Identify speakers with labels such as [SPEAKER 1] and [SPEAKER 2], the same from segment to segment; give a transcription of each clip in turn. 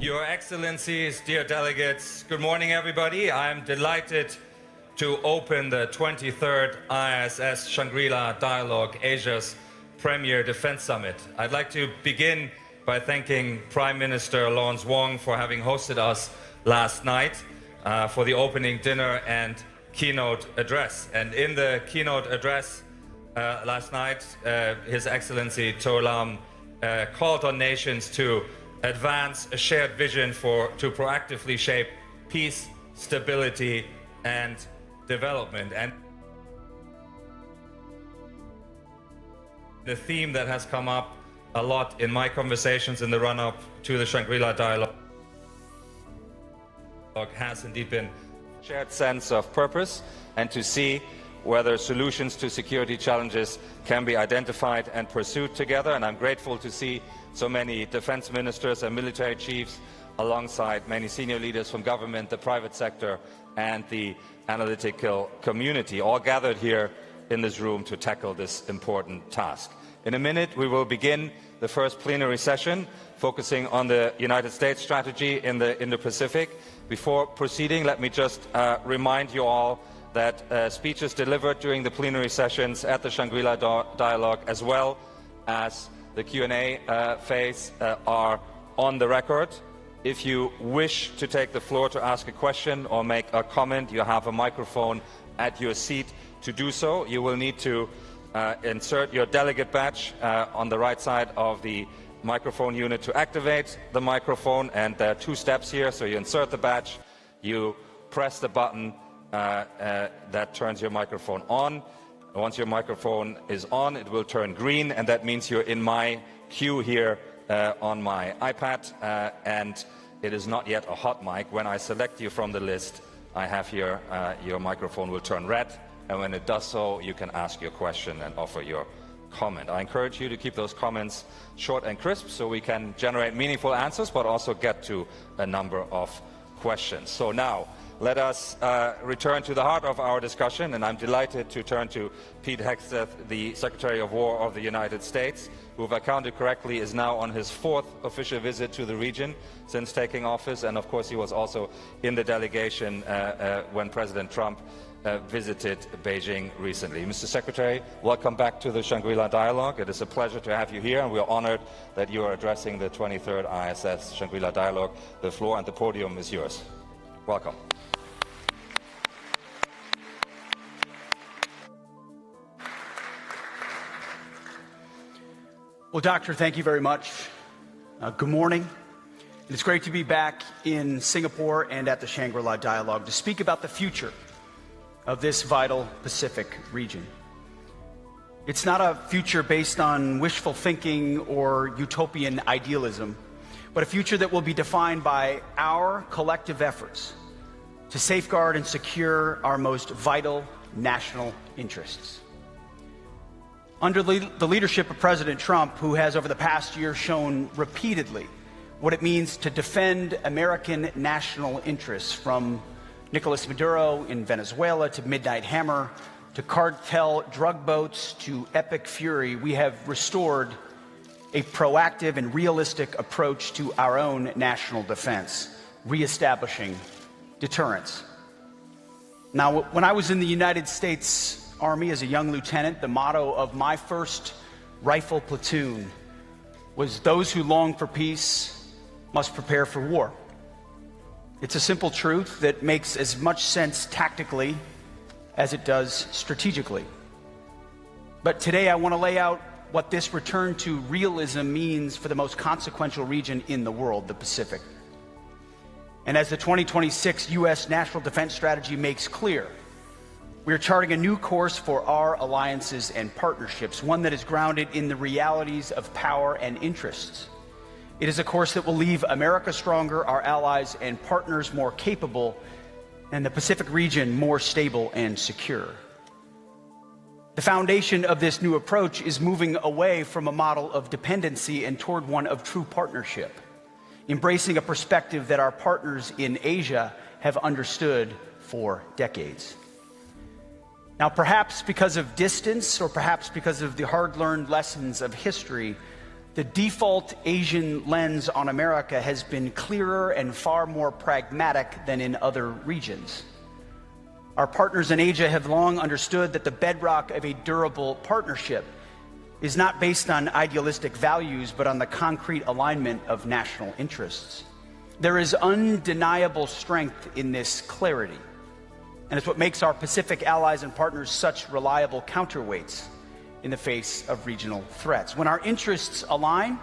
[SPEAKER 1] Your Excellencies, dear delegates, good morning, everybody. I'm delighted to open the 23rd IISS Shangri-La Dialogue, Asia's premier defense summit. I'd like to begin by thanking Prime Minister Lawrence Wong for having hosted us last night for the opening dinner and keynote address. And in the keynote address last night, His Excellency To Lam called on nations to advance a shared vision to proactively shape peace, stability, and development. And the theme that has come up a lot in my conversations in the run-up to the Shangri-La Dialogue has indeed been a shared sense of purpose and to see whether solutions to security challenges can be identified and pursued together. And I'm grateful to see so many defense ministers and military chiefs alongside many senior leaders from government, the private sector, and the analytical community, all gathered here in this room to tackle this important task. In a minute, we will begin the first plenary session focusing on the United States strategy in the Indo-Pacific. Before proceeding, let me just remind you all that speeches delivered during the plenary sessions at the Shangri-La Dialogue, as well as the Q&A phase, are on the record. If you wish to take the floor to ask a question or make a comment, you have a microphone at your seat to do so. You will need to insert your delegate badge on the right side of the microphone unit to activate the microphone, and there are two steps here. So you insert the badge, you press the button that turns your microphone on. Once your microphone is on, it will turn green, and that means you're in my queue here on my iPad, and it is not yet a hot mic. When I select you from the list, I have here, your microphone will turn red, and when it does so, you can ask your question and offer your comment. I encourage you to keep those comments short and crisp so we can generate meaningful answers, but also get to a number of questions. So now, let us return to the heart of our discussion, and I'm delighted to turn to Pete Hegseth, the Secretary of War of the United States, who, if I counted correctly, is now on his fourth official visit to the region since taking office, and of course he was also in the delegation when President Trump visited Beijing recently. Mr. Secretary, welcome back to the Shangri-La Dialogue. It is a pleasure to have you here, and we are honored that you are addressing the 23rd IISS Shangri-La Dialogue. The floor and the podium is yours. Welcome.
[SPEAKER 2] Well, Doctor, thank you very much. Good morning. It's great to be back in Singapore and at the Shangri-La Dialogue to speak about the future of this vital Pacific region. It's not a future based on wishful thinking or utopian idealism, but a future that will be defined by our collective efforts to safeguard and secure our most vital national interests. Under the leadership of President Trump, who has over the past year shown repeatedly what it means to defend American national interests, from Nicolas Maduro in Venezuela to Midnight Hammer to cartel drug boats to Epic Fury, we have restored a proactive and realistic approach to our own national defense, reestablishing deterrence. Now, when I was in the United States Army as a young lieutenant, the motto of my first rifle platoon was, "Those who long for peace must prepare for war." It's a simple truth that makes as much sense tactically as it does strategically. But today I want to lay out what this return to realism means for the most consequential region in the world, the Pacific. And as the 2026 U.S. National Defense Strategy makes clear, we are charting a new course for our alliances and partnerships, one that is grounded in the realities of power and interests. It is a course that will leave America stronger, our allies and partners more capable, and the Pacific region more stable and secure. The foundation of this new approach is moving away from a model of dependency and toward one of true partnership, embracing a perspective that our partners in Asia have understood for decades. Now, perhaps because of distance or perhaps because of the hard-learned lessons of history, The default Asian lens on America has been clearer and far more pragmatic than in other regions. Our partners in Asia have long understood that the bedrock of a durable partnership is not based on idealistic values, but on the concrete alignment of national interests. There is undeniable strength in this clarity, and it's what makes our Pacific allies and partners such reliable counterweights in the face of regional threats. When our interests align,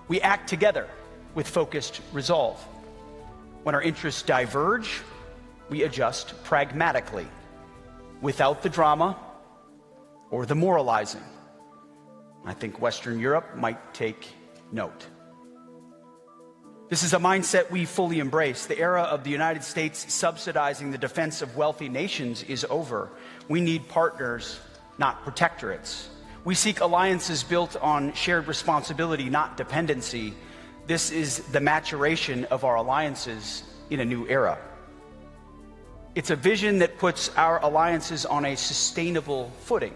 [SPEAKER 2] we act together with focused resolve. When our interests diverge, we adjust pragmatically, without the drama or the moralizing. I think Western Europe might take note. This is a mindset we fully embrace. The era of the United States subsidizing the defense of wealthy nations is over. We need partners, not protectorates. We seek alliances built on shared responsibility, not dependency. This is the maturation of our alliances in a new era. It's a vision that puts our alliances on a sustainable footing,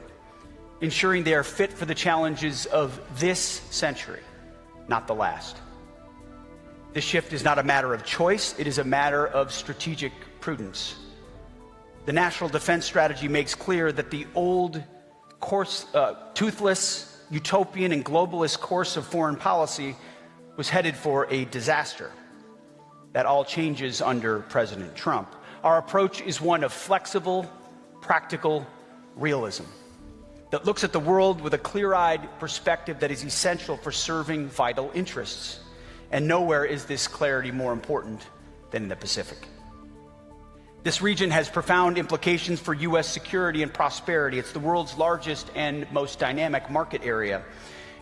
[SPEAKER 2] ensuring they are fit for the challenges of this century, not the last. This shift is not a matter of choice, it is a matter of strategic prudence. The National Defense Strategy makes clear that the old toothless, utopian, and globalist course of foreign policy was headed for a disaster. That all changes under President Trump. Our approach is one of flexible, practical realism that looks at the world with a clear-eyed perspective that is essential for serving vital interests. And nowhere is this clarity more important than in the Pacific. This region has profound implications for U.S. security and prosperity. It's the world's largest and most dynamic market area.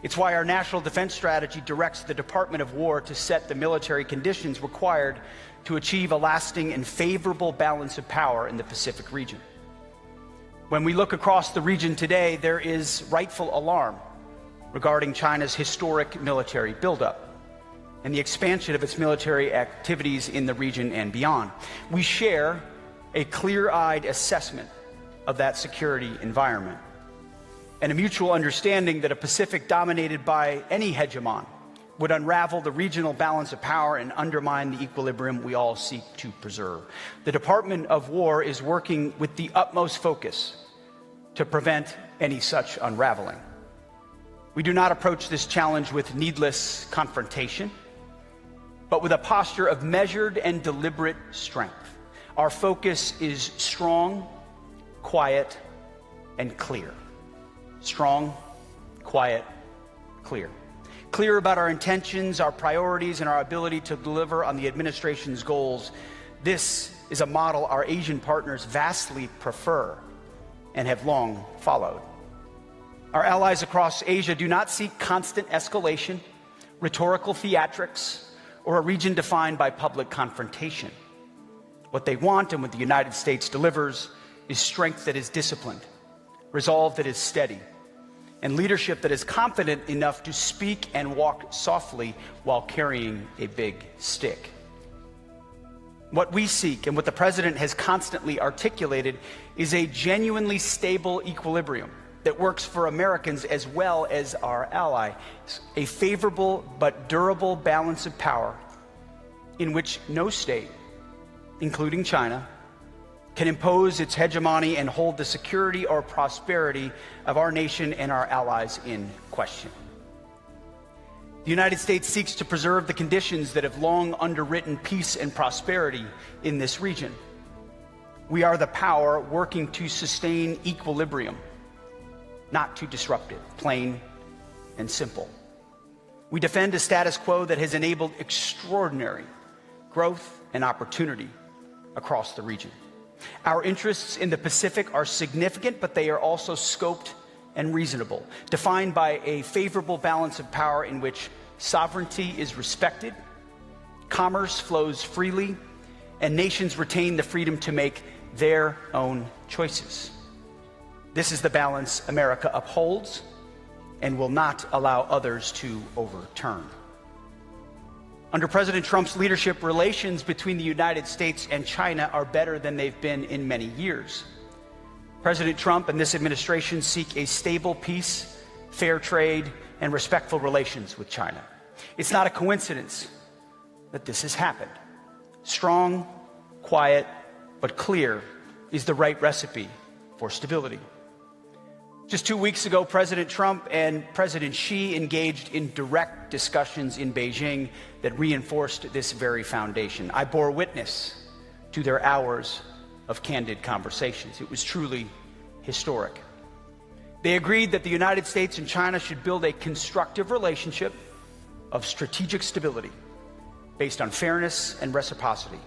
[SPEAKER 2] It's why our national defense strategy directs the Department of War to set the military conditions required to achieve a lasting and favorable balance of power in the Pacific region. When we look across the region today, there is rightful alarm regarding China's historic military buildup and the expansion of its military activities in the region and beyond. We share a clear-eyed assessment of that security environment and a mutual understanding that a Pacific dominated by any hegemon would unravel the regional balance of power and undermine the equilibrium we all seek to preserve. The Department of War is working with the utmost focus to prevent any such unraveling. We do not approach this challenge with needless confrontation, but with a posture of measured and deliberate strength. Our focus is strong, quiet, and clear. Strong, quiet, clear. Clear about our intentions, our priorities, and our ability to deliver on the administration's goals. This is a model our Asian partners vastly prefer and have long followed. Our allies across Asia do not seek constant escalation, rhetorical theatrics, or a region defined by public confrontation. What they want, and what the United States delivers, is strength that is disciplined, resolve that is steady, and leadership that is confident enough to speak and walk softly while carrying a big stick. What we seek, and what the President has constantly articulated, is a genuinely stable equilibrium that works for Americans as well as our ally, a favorable but durable balance of power in which no state, including China, can impose its hegemony and hold the security or prosperity of our nation and our allies in question. The United States seeks to preserve the conditions that have long underwritten peace and prosperity in this region. We are the power working to sustain equilibrium, not to disrupt it, plain and simple. We defend a status quo that has enabled extraordinary growth and opportunity across the region. Our interests in the Pacific are significant, but they are also scoped and reasonable, defined by a favorable balance of power in which sovereignty is respected, commerce flows freely, and nations retain the freedom to make their own choices. This is the balance America upholds and will not allow others to overturn. Under President Trump's leadership, relations between the United States and China are better than they've been in many years. President Trump and this administration seek a stable peace, fair trade, and respectful relations with China. It's not a coincidence that this has happened. Strong, quiet, but clear is the right recipe for stability. Just 2 weeks ago, President Trump and President Xi engaged in direct discussions in Beijing that reinforced this very foundation. I bore witness to their hours of candid conversations. It was truly historic. They agreed that the United States and China should build a constructive relationship of strategic stability based on fairness and reciprocity,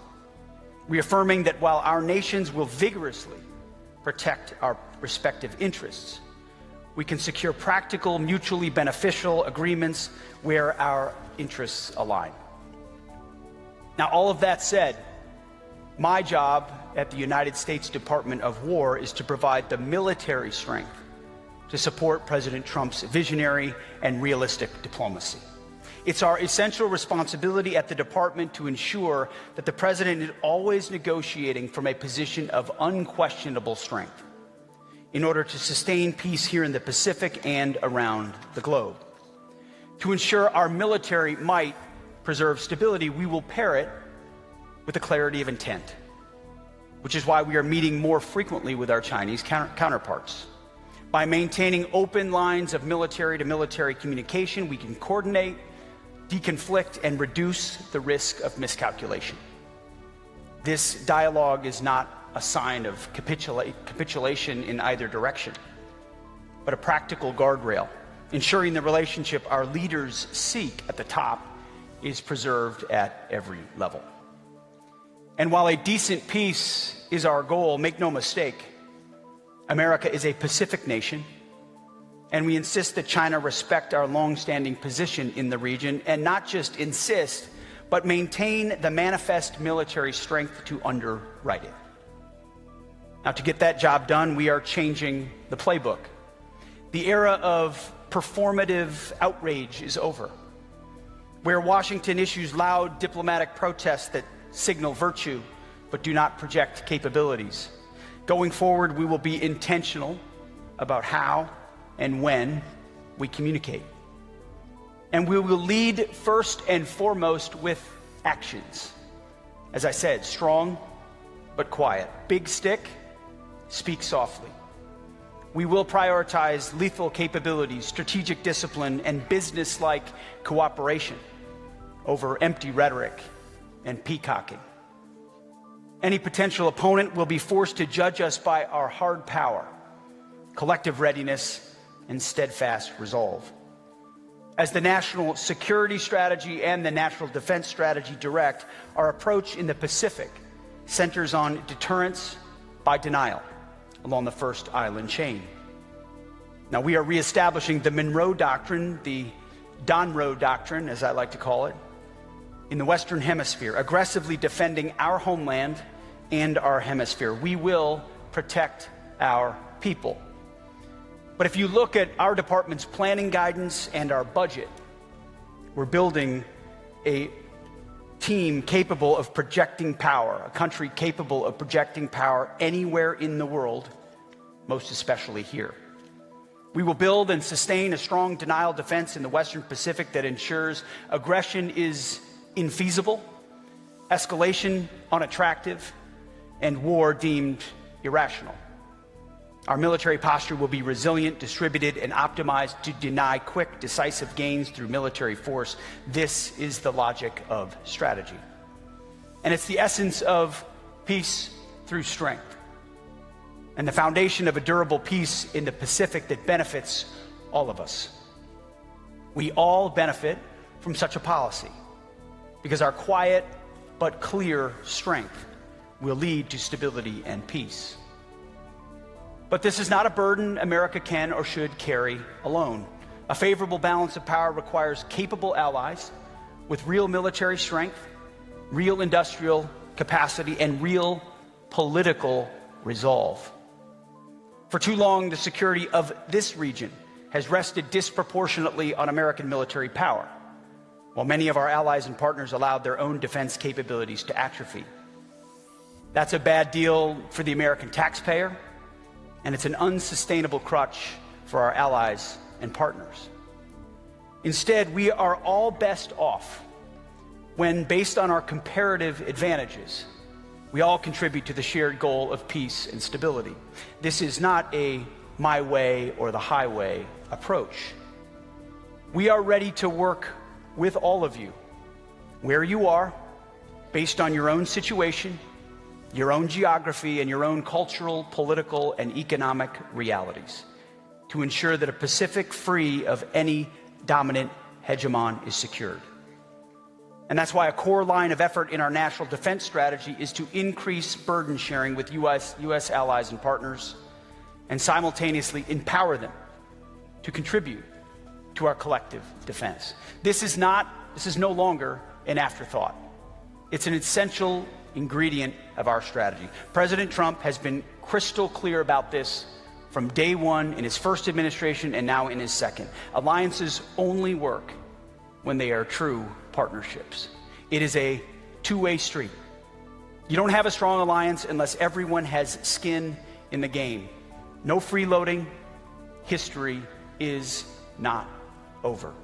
[SPEAKER 2] reaffirming that while our nations will vigorously protect our respective interests, we can secure practical, mutually beneficial agreements where our interests align. Now, all of that said, my job at the United States Department of War is to provide the military strength to support President Trump's visionary and realistic diplomacy. It's our essential responsibility at the department to ensure that the president is always negotiating from a position of unquestionable strength in order to sustain peace here in the Pacific and around the globe. To ensure our military might preserve stability, we will pair it with a clarity of intent, which is why we are meeting more frequently with our Chinese counterparts. By maintaining open lines of military-to-military communication, we can coordinate, deconflict, and reduce the risk of miscalculation. This dialogue is not a sign of capitulation in either direction, but a practical guardrail, ensuring the relationship our leaders seek at the top is preserved at every level. And while a decent peace is our goal, make no mistake, America is a Pacific nation, and we insist that China respect our long-standing position in the region, and not just insist, but maintain the manifest military strength to underwrite it. Now, to get that job done, we are changing the playbook. The era of performative outrage is over, where Washington issues loud diplomatic protests that signal virtue but do not project capabilities. Going forward, we will be intentional about how and when we communicate. And we will lead first and foremost with actions. As I said, strong but quiet. Big stick, speak softly. We will prioritize lethal capabilities, strategic discipline, and business-like cooperation over empty rhetoric and peacocking. Any potential opponent will be forced to judge us by our hard power, collective readiness, and steadfast resolve. As the national security strategy and the national defense strategy direct, our approach in the Pacific centers on deterrence by denial along the first island chain. Now, we are reestablishing the Monroe Doctrine, the Donroe Doctrine, as I like to call it, in the Western Hemisphere, aggressively defending our homeland and our hemisphere. We will protect our people. But if you look at our department's planning guidance and our budget, we're building a team capable of projecting power, a country capable of projecting power anywhere in the world, most especially here. We will build and sustain a strong denial defense in the Western Pacific that ensures aggression is infeasible, escalation unattractive, and war deemed irrational. Our military posture will be resilient, distributed, and optimized to deny quick, decisive gains through military force. This is the logic of strategy. And it's the essence of peace through strength, and the foundation of a durable peace in the Pacific that benefits all of us. We all benefit from such a policy, because our quiet but clear strength will lead to stability and peace. But this is not a burden America can or should carry alone. A favorable balance of power requires capable allies with real military strength, real industrial capacity, and real political resolve. For too long, the security of this region has rested disproportionately on American military power, while many of our allies and partners allowed their own defense capabilities to atrophy. That's a bad deal for the American taxpayer, and it's an unsustainable crutch for our allies and partners. Instead, we are all best off when, based on our comparative advantages, we all contribute to the shared goal of peace and stability. This is not a my way or the highway approach. We are ready to work with all of you, where you are, based on your own situation, your own geography, and your own cultural, political, and economic realities, to ensure that a Pacific free of any dominant hegemon is secured. And that's why a core line of effort in our national defense strategy is to increase burden sharing with U.S. allies and partners, and simultaneously empower them to contribute to our collective defense. This is no longer an afterthought. It's an essential ingredient of our strategy. President Trump has been crystal clear about this from day one in his first administration and now in his second. Alliances only work when they are true partnerships. It is a two-way street. You don't have a strong alliance unless everyone has skin in the game. No freeloading. History is not over.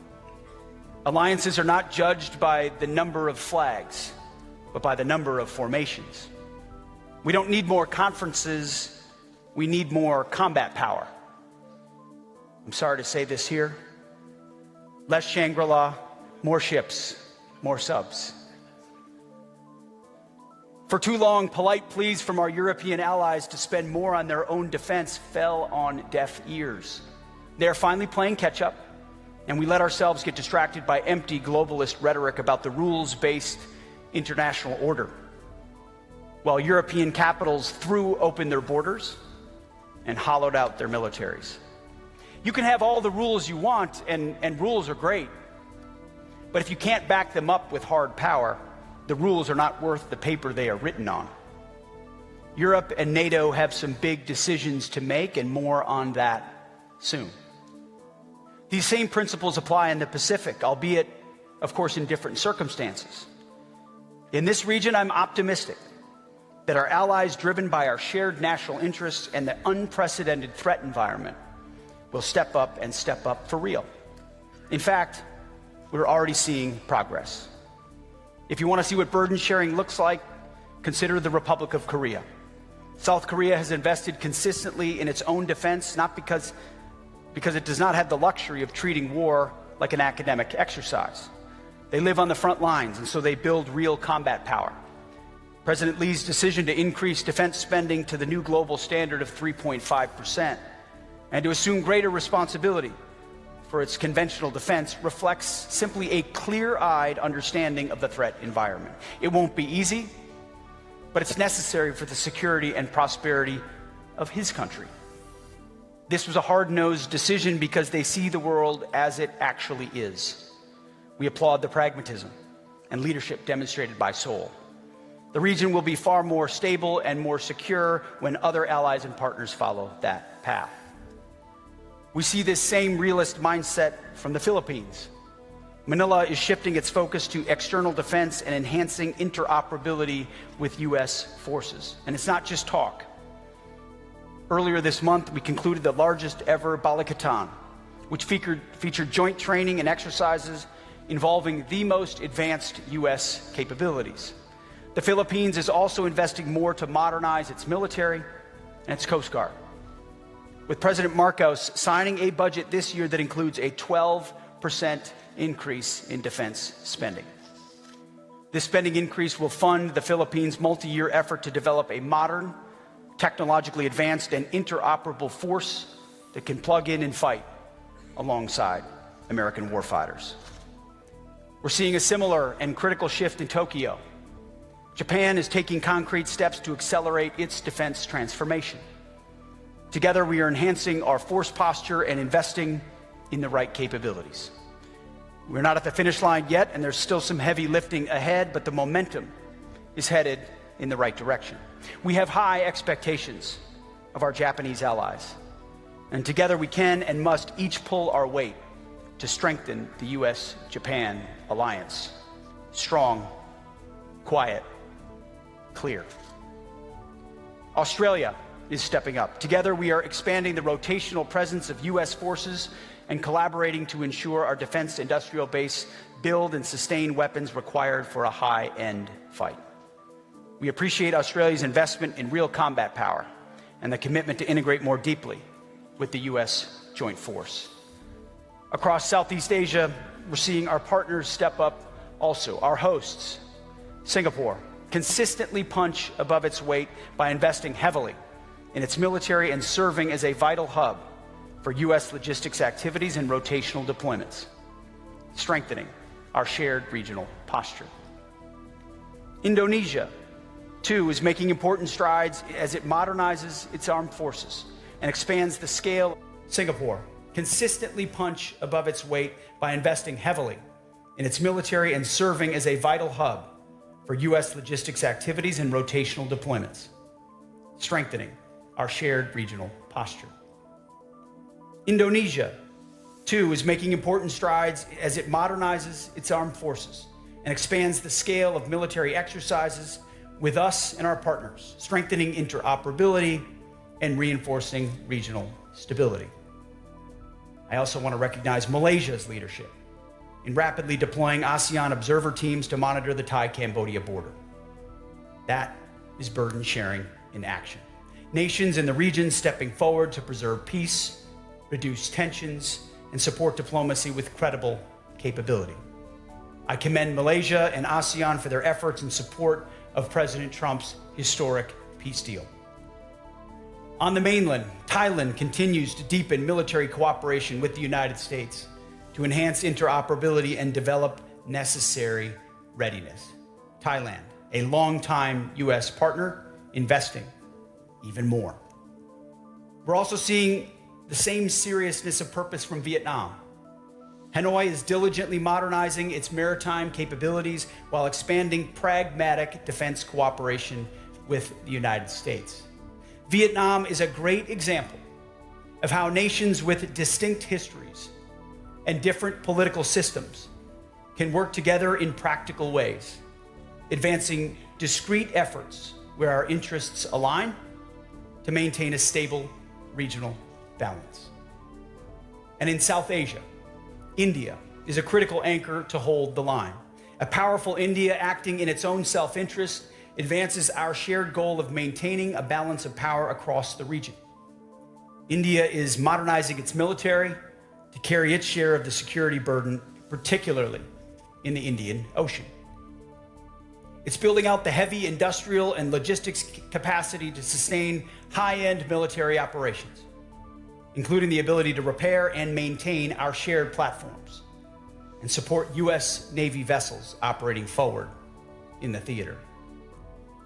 [SPEAKER 2] Alliances are not judged by the number of flags, but by the number of formations. We don't need more conferences. We need more combat power. I'm sorry to say this here. Less Shangri-La, more ships, more subs. For too long, polite pleas from our European allies to spend more on their own defense fell on deaf ears. They are finally playing catch up, and we let ourselves get distracted by empty globalist rhetoric about the rules-based international order, while European capitals threw open their borders and hollowed out their militaries. You can have all the rules you want, and rules are great, but if you can't back them up with hard power, the rules are not worth the paper they are written on. Europe and NATO have some big decisions to make, and more on that soon. These same principles apply in the Pacific, albeit, of course, in different circumstances. In this region, I'm optimistic that our allies, driven by our shared national interests and the unprecedented threat environment, will step up and step up for real. In fact, we're already seeing progress. If you want to see what burden sharing looks like, consider the Republic of Korea. South Korea has invested consistently in its own defense, not because it does not have the luxury of treating war like an academic exercise. They live on the front lines, and so they build real combat power. President Lee's decision to increase defense spending to the new global standard of 3.5% and to assume greater responsibility for its conventional defense reflects simply a clear-eyed understanding of the threat environment. It won't be easy, but it's necessary for the security and prosperity of his country. This was a hard-nosed decision because they see the world as it actually is. We applaud the pragmatism and leadership demonstrated by Seoul. The region will be far more stable and more secure when other allies and partners follow that path. We see this same realist mindset from the Philippines. Manila is shifting its focus to external defense and enhancing interoperability with U.S. forces. And it's not just talk. Earlier this month, we concluded the largest ever Balikatan, which featured joint training and exercises involving the most advanced U.S. capabilities. The Philippines is also investing more to modernize its military and its Coast Guard, with President Marcos signing a budget this year that includes a 12% increase in defense spending. This spending increase will fund the Philippines' multi-year effort to develop a modern, technologically advanced, and interoperable force that can plug in and fight alongside American warfighters. We're seeing a similar and critical shift in Tokyo. Japan is taking concrete steps to accelerate its defense transformation. Together, we are enhancing our force posture and investing in the right capabilities. We're not at the finish line yet, and there's still some heavy lifting ahead, but the momentum is headed in the right direction. We have high expectations of our Japanese allies, and together we can and must each pull our weight to strengthen the U.S.-Japan alliance. Strong, quiet, clear. Australia is stepping up. Together, we are expanding the rotational presence of U.S. forces and collaborating to ensure our defense industrial base build and sustain weapons required for a high-end fight. We appreciate Australia's investment in real combat power and the commitment to integrate more deeply with the U.S. Joint Force. Across Southeast Asia, we're seeing our partners step up also. Our hosts, Singapore, consistently punch above its weight by investing heavily in its military and serving as a vital hub for U.S. logistics activities and rotational deployments, strengthening our shared regional posture. Indonesia, too, is making important strides as it modernizes its armed forces and expands the scale. Singapore consistently punch above its weight by investing heavily in its military and serving as a vital hub for U.S. logistics activities and rotational deployments, strengthening our shared regional posture. Indonesia, too, is making important strides as it modernizes its armed forces and expands the scale of military exercises with us and our partners, strengthening interoperability and reinforcing regional stability. I also want to recognize Malaysia's leadership in rapidly deploying ASEAN observer teams to monitor the Thai-Cambodia border. That is burden sharing in action. Nations in the region stepping forward to preserve peace, reduce tensions, and support diplomacy with credible capability. I commend Malaysia and ASEAN for their efforts in support of President Trump's historic peace deal. On the mainland, Thailand continues to deepen military cooperation with the United States to enhance interoperability and develop necessary readiness. Thailand, a longtime U.S. partner, investing even more. We're also seeing the same seriousness of purpose from Vietnam. Hanoi is diligently modernizing its maritime capabilities while expanding pragmatic defense cooperation with the United States. Vietnam is a great example of how nations with distinct histories and different political systems can work together in practical ways, advancing discrete efforts where our interests align to maintain a stable regional balance. And in South Asia, India is a critical anchor to hold the line. A powerful India acting in its own self-interest advances our shared goal of maintaining a balance of power across the region. India is modernizing its military to carry its share of the security burden, particularly in the Indian Ocean. It's building out the heavy industrial and logistics capacity to sustain high-end military operations, including the ability to repair and maintain our shared platforms and support U.S. Navy vessels operating forward in the theater.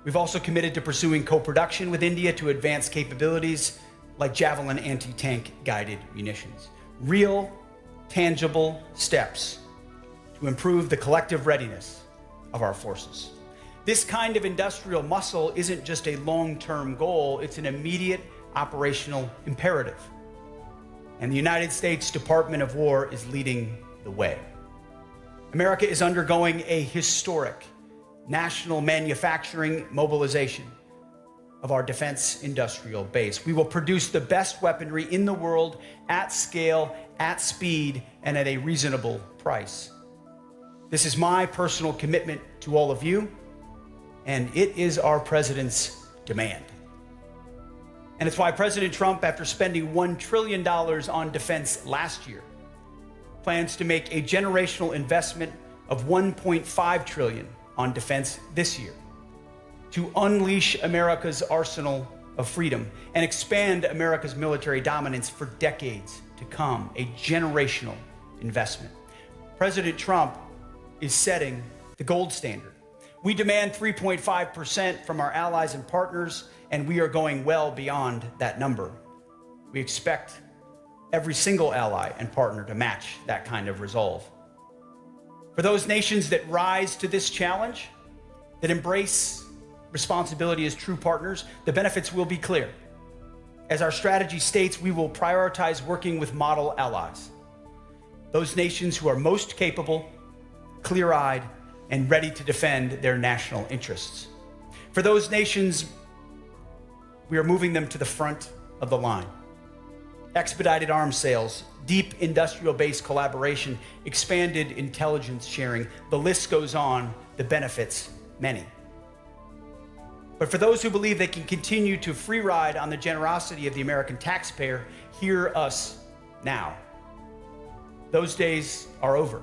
[SPEAKER 2] We've also committed to pursuing co-production with India to advance capabilities like Javelin anti-tank guided munitions. Real, tangible steps to improve the collective readiness of our forces. This kind of industrial muscle isn't just a long-term goal, it's an immediate operational imperative. And the United States Department of War is leading the way. America is undergoing a historic national manufacturing mobilization of our defense industrial base. We will produce the best weaponry in the world at scale, at speed, and at a reasonable price. This is my personal commitment to all of you, and it is our president's demand. And it's why President Trump, after spending $1 trillion on defense last year, plans to make a generational investment of $1.5 trillion on defense this year to unleash America's arsenal of freedom and expand America's military dominance for decades to come, a generational investment. President Trump is setting the gold standard. We demand 3.5% from our allies and partners, and we are going well beyond that number. We expect every single ally and partner to match that kind of resolve. For those nations that rise to this challenge, that embrace responsibility as true partners, the benefits will be clear. As our strategy states, we will prioritize working with model allies, those nations who are most capable, clear-eyed, and ready to defend their national interests. For those nations, we are moving them to the front of the line. expedited arms sales, deep industrial base collaboration, expanded intelligence sharing. The list goes on, the benefits many. But for those who believe they can continue to free ride on the generosity of the American taxpayer, hear us now. Those days are over.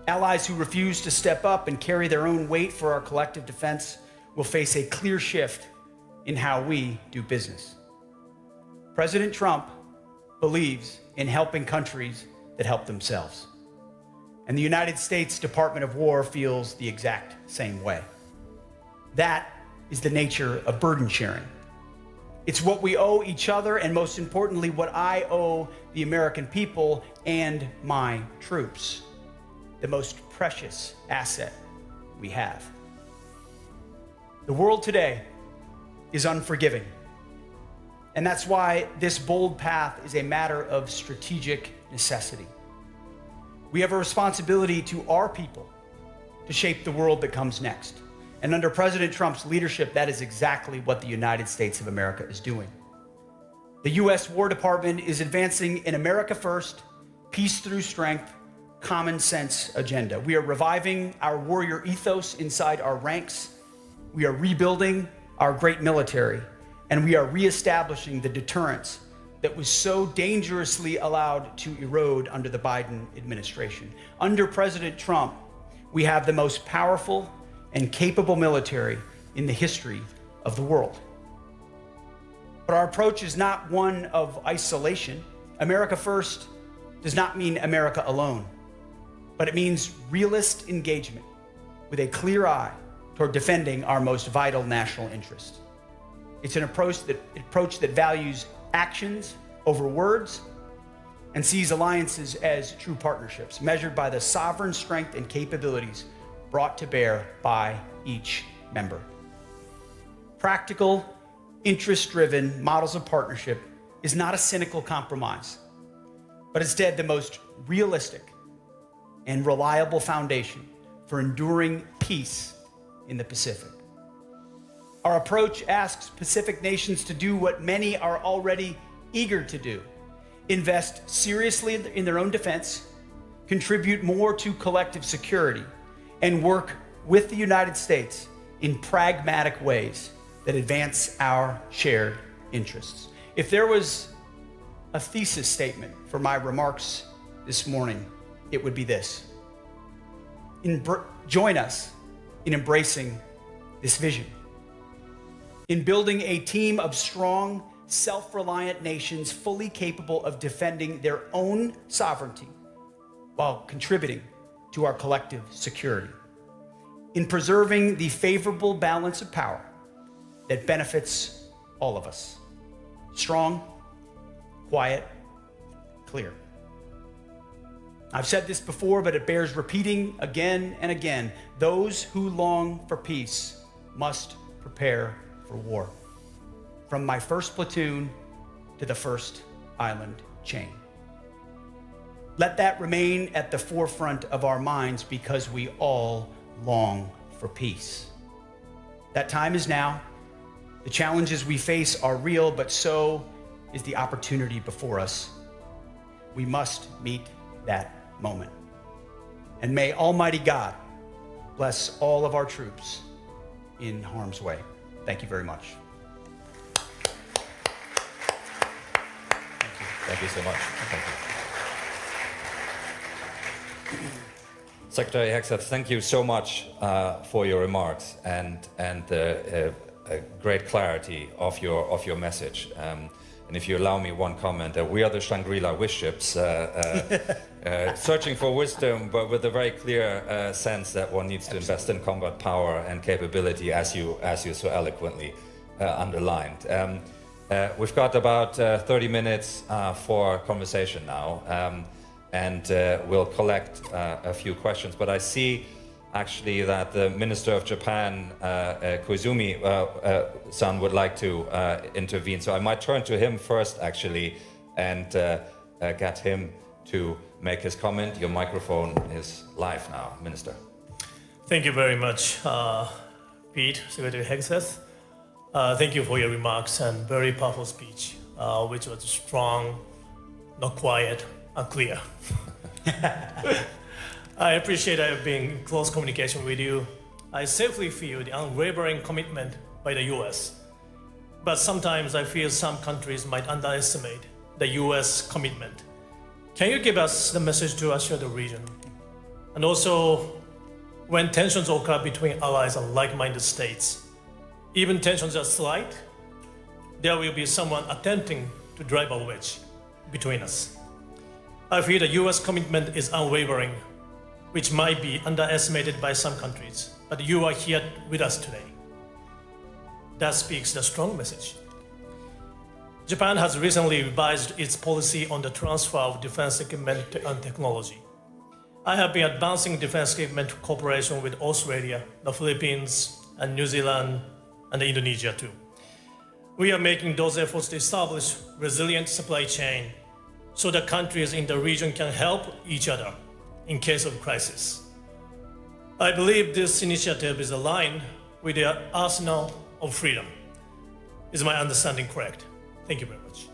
[SPEAKER 2] Allies who refuse to step up and carry their own weight for our collective defense will face a clear shift in how we do business. President Trump believes in helping countries that help themselves. And the United States Department of War feels the exact same way. That is the nature of burden sharing. It's what we owe each other, and most importantly, what I owe the American people and my troops, the most precious asset we have. The world today is unforgiving, and that's why this bold path is a matter of strategic necessity. We have a responsibility to our people to shape the world that comes next. And under President Trump's leadership, that is exactly what the United States of America is doing. The U.S. War Department is advancing an America First, peace through strength, common sense agenda. We are reviving our warrior ethos inside our ranks. We are rebuilding our great military, and we are reestablishing the deterrence that was so dangerously allowed to erode under the Biden administration. Under President Trump, we have the most powerful and capable military in the history of the world. But our approach is not one of isolation. America First does not mean America alone, but it means realist engagement with a clear eye toward defending our most vital national interests. It's an approach that values actions over words and sees alliances as true partnerships, measured by the sovereign strength and capabilities brought to bear by each member. Practical, interest-driven models of partnership is not a cynical compromise, but instead the most realistic and reliable foundation for enduring peace in the Pacific. Our approach asks Pacific nations to do what many are already eager to do: invest seriously in their own defense, contribute more to collective security, and work with the United States in pragmatic ways that advance our shared interests. If there was a thesis statement for my remarks this morning, it would be this: join us in embracing this vision, in building a team of strong, self-reliant nations fully capable of defending their own sovereignty while contributing to our collective security, in preserving the favorable balance of power that benefits all of us. Strong, quiet, clear. I've said this before, but it bears repeating again and again. Those who long for peace must prepare for war. From my first platoon to the first island chain. Let that remain at the forefront of our minds, because we all long for peace. That time is now. The challenges we face are real, but so is the opportunity before us. We must meet that moment. And may Almighty God bless all of our troops in harm's way. Thank you very much.
[SPEAKER 1] Thank you so much. Thank you. Secretary Hegseth, thank you so much for your remarks and a great clarity of your message. And if you allow me one comment, we are the Shangri-La wish ships, searching for wisdom, but with a very clear sense that one needs to invest in combat power and capability, as you so eloquently underlined. We've got about 30 minutes for conversation now, and we'll collect a few questions. But I see actually that the Minister of Japan, Koizumi-san, would like to intervene. So I might turn to him first, actually, and get him to make his comment. Your microphone is live now, Minister.
[SPEAKER 3] Thank you very much, Pete, Secretary Hegseth. Thank you for your remarks and very powerful speech which was strong, not quiet, and clear. I appreciate being in close communication with you. I safely feel the unwavering commitment by the U.S. But sometimes I feel some countries might underestimate the U.S. commitment. Can you give us the message to assure the region? And also, when tensions occur between allies and like-minded states, even tensions are slight, there will be someone attempting to drive a wedge between us. I feel the U.S. commitment is unwavering, which might be underestimated by some countries, but you are here with us today. That speaks the strong message. Japan has recently revised its policy on the transfer of defense equipment and technology. I have been advancing defense equipment cooperation with Australia, the Philippines, and New Zealand, and Indonesia too. We are making those efforts to establish resilient supply chain so that countries in the region can help each other in case of crisis. I believe this initiative is aligned with the arsenal of freedom. Is my understanding correct? Thank you very much.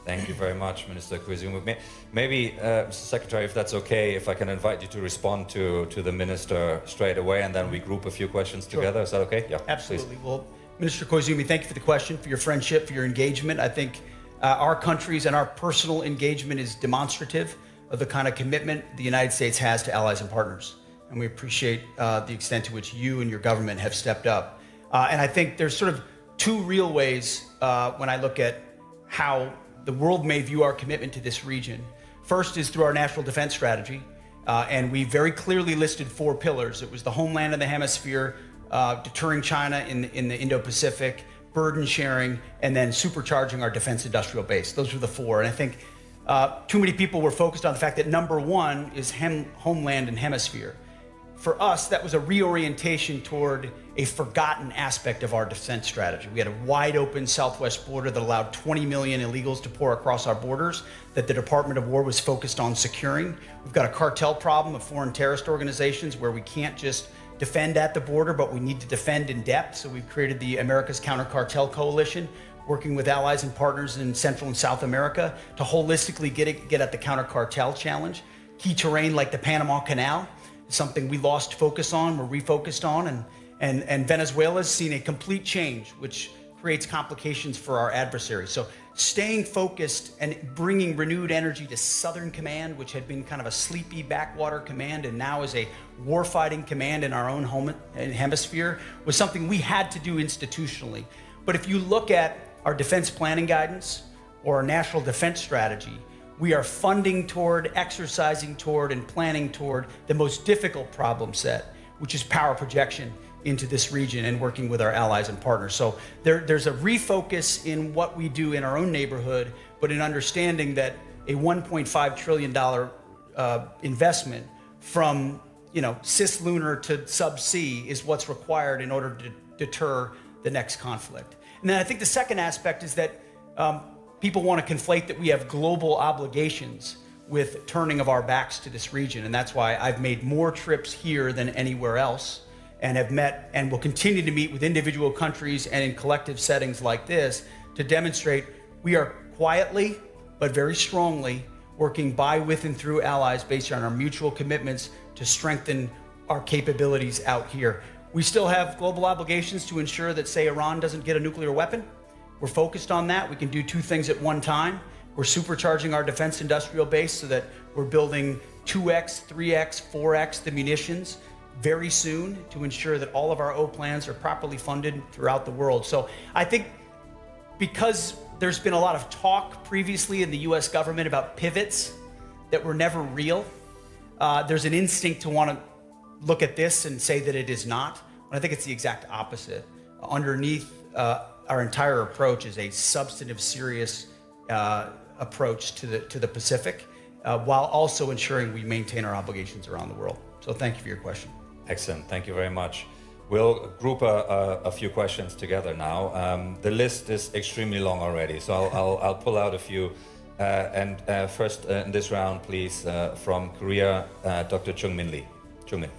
[SPEAKER 1] Thank you very much, Minister Koizumi. Maybe, Mr. Secretary, if that's okay, if I can invite you to respond to the Minister straight away, and then we group a few questions together. Is that okay? Yeah,
[SPEAKER 2] absolutely.
[SPEAKER 1] Please.
[SPEAKER 2] Well, Minister Koizumi, thank you for the question, for your friendship, for your engagement. I think our countries and our personal engagement is demonstrative of the kind of commitment the United States has to allies and partners. And we appreciate the extent to which you and your government have stepped up. And I think there's sort of two real ways when I look at how the world may view our commitment to this region. First is through our national defense strategy. And we very clearly listed 4 pillars. It was the homeland of the hemisphere, deterring China in the Indo-Pacific, burden sharing, and then supercharging our defense industrial base. Those were the 4. And I think too many people were focused on the fact that number 1 is homeland and hemisphere. For us, that was a reorientation toward a forgotten aspect of our defense strategy. We had a wide open southwest border that allowed 20 million illegals to pour across our borders that the Department of War was focused on securing. We've got a cartel problem of foreign terrorist organizations where we can't just defend at the border, but we need to defend in depth. So we've created the America's Counter Cartel Coalition, working with allies and partners in Central and South America to holistically get at the counter cartel challenge. Key terrain like the Panama Canal, something we lost focus on, we're refocused on, and Venezuela's seen a complete change, which creates complications for our adversaries. So staying focused and bringing renewed energy to Southern Command, which had been kind of a sleepy backwater command and now is a warfighting command in our own home hemisphere, was something we had to do institutionally. But if you look at our defense planning guidance or our national defense strategy, we are funding toward, exercising toward, and planning toward the most difficult problem set, which is power projection into this region and working with our allies and partners. So there's a refocus in what we do in our own neighborhood, but in understanding that a $1.5 trillion investment from cislunar to subsea is what's required in order to deter the next conflict. And then I think the second aspect is that people want to conflate that we have global obligations with turning of our backs to this region. And that's why I've made more trips here than anywhere else and have met and will continue to meet with individual countries and in collective settings like this to demonstrate we are quietly but very strongly working by, with, and through allies based on our mutual commitments to strengthen our capabilities out here. We still have global obligations to ensure that, say, Iran doesn't get a nuclear weapon. We're focused on that. We can do 2 things at one time. We're supercharging our defense industrial base so that we're building 2x, 3x, 4x the munitions very soon to ensure that all of our O plans are properly funded throughout the world. So I think because there's been a lot of talk previously in the US government about pivots that were never real, there's an instinct to want to look at this and say that it is not. But I think it's the exact opposite. Underneath our entire approach is a substantive, serious approach to the Pacific, while also ensuring we maintain our obligations around the world. So thank you for your question.
[SPEAKER 1] Excellent. Thank you very much. We'll group a few questions together now. The list is extremely long already, so I'll pull out a few. First in this round, please, from Korea, Dr. Chung-Min Lee. Chung-Min.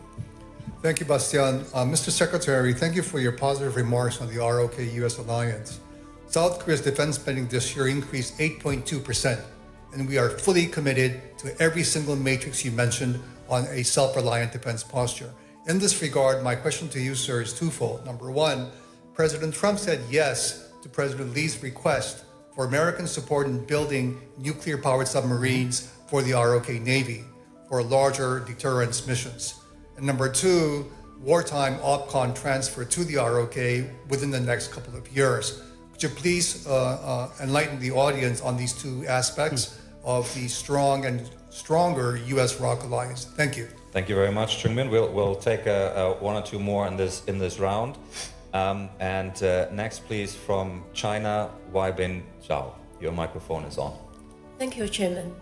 [SPEAKER 4] Thank you, Bastian. Mr. Secretary, thank you for your positive remarks on the ROK-US alliance. South Korea's defense spending this year increased 8.2%, and we are fully committed to every single matrix you mentioned on a self-reliant defense posture. In this regard, my question to you, sir, is twofold. Number one, President Trump said yes to President Lee's request for American support in building nuclear-powered submarines for the ROK Navy for larger deterrence missions. And number two, wartime OPCON transfer to the ROK within the next couple of years. Could you please enlighten the audience on these two aspects of the strong and stronger U.S.-ROK alliance? Thank you.
[SPEAKER 1] Thank you very much, Chung-Min. We'll take one or two more in this round. Next, please, from China, Weibin Zhao. Your microphone is on.
[SPEAKER 5] Thank you, Chairman.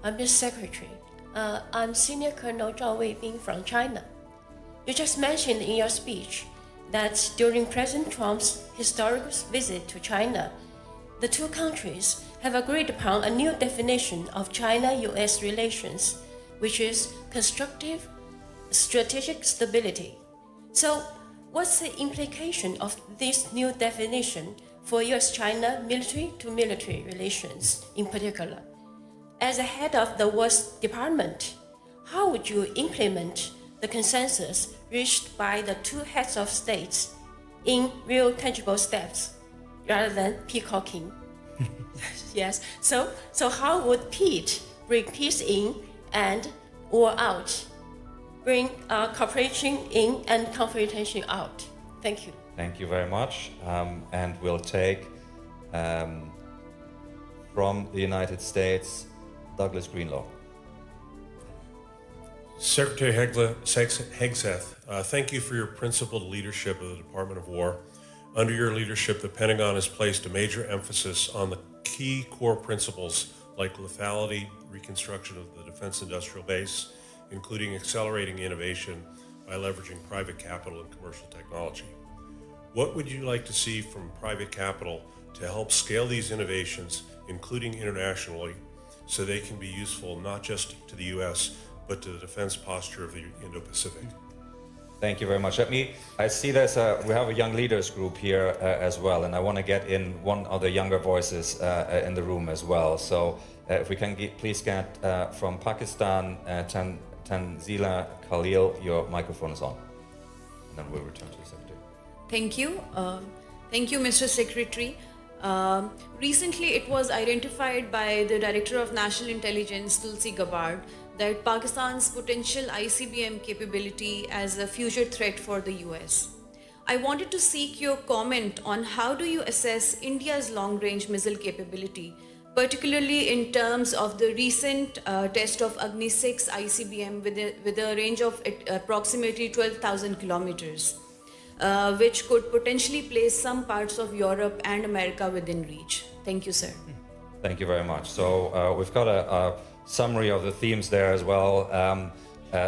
[SPEAKER 5] Mr. Secretary, I'm Senior Colonel Zhao Weibin from China. You just mentioned in your speech that during President Trump's historic visit to China, the two countries have agreed upon a new definition of China-US relations, which is constructive strategic stability. So, what's the implication of this new definition for US-China military-to-military relations in particular? As the head of the War Department, how would you implement the consensus reached by the two heads of states in real tangible steps rather than peacocking? Yes. So how would Pete bring peace in and war out? Bring cooperation in and confrontation out? Thank you.
[SPEAKER 1] Thank you very much. And we'll take from the United States, Douglas Greenlaw.
[SPEAKER 6] Secretary Hegseth, thank you for your principled leadership of the Department of War. Under your leadership, the Pentagon has placed a major emphasis on the key core principles like lethality, reconstruction of the defense industrial base, including accelerating innovation by leveraging private capital and commercial technology. What would you like to see from private capital to help scale these innovations, including internationally, so they can be useful not just to the U.S., but to the defense posture of the Indo-Pacific?
[SPEAKER 1] Thank you very much. I see we have a young leaders group here as well, and I want to get in one of the younger voices in the room as well. So if we can please get from Pakistan, Tanzila Khalil, your microphone is on. And then we'll return to the Secretary.
[SPEAKER 7] Thank you. Thank you, Mr. Secretary. Recently, it was identified by the Director of National Intelligence, Tulsi Gabbard, that Pakistan's potential ICBM capability as a future threat for the US. I wanted to seek your comment on how do you assess India's long-range missile capability, particularly in terms of the recent test of Agni 6 ICBM with a range of approximately 12,000 kilometers, which could potentially place some parts of Europe and America within reach. Thank you, sir.
[SPEAKER 1] Thank you very much. So we've got a summary of the themes there as well.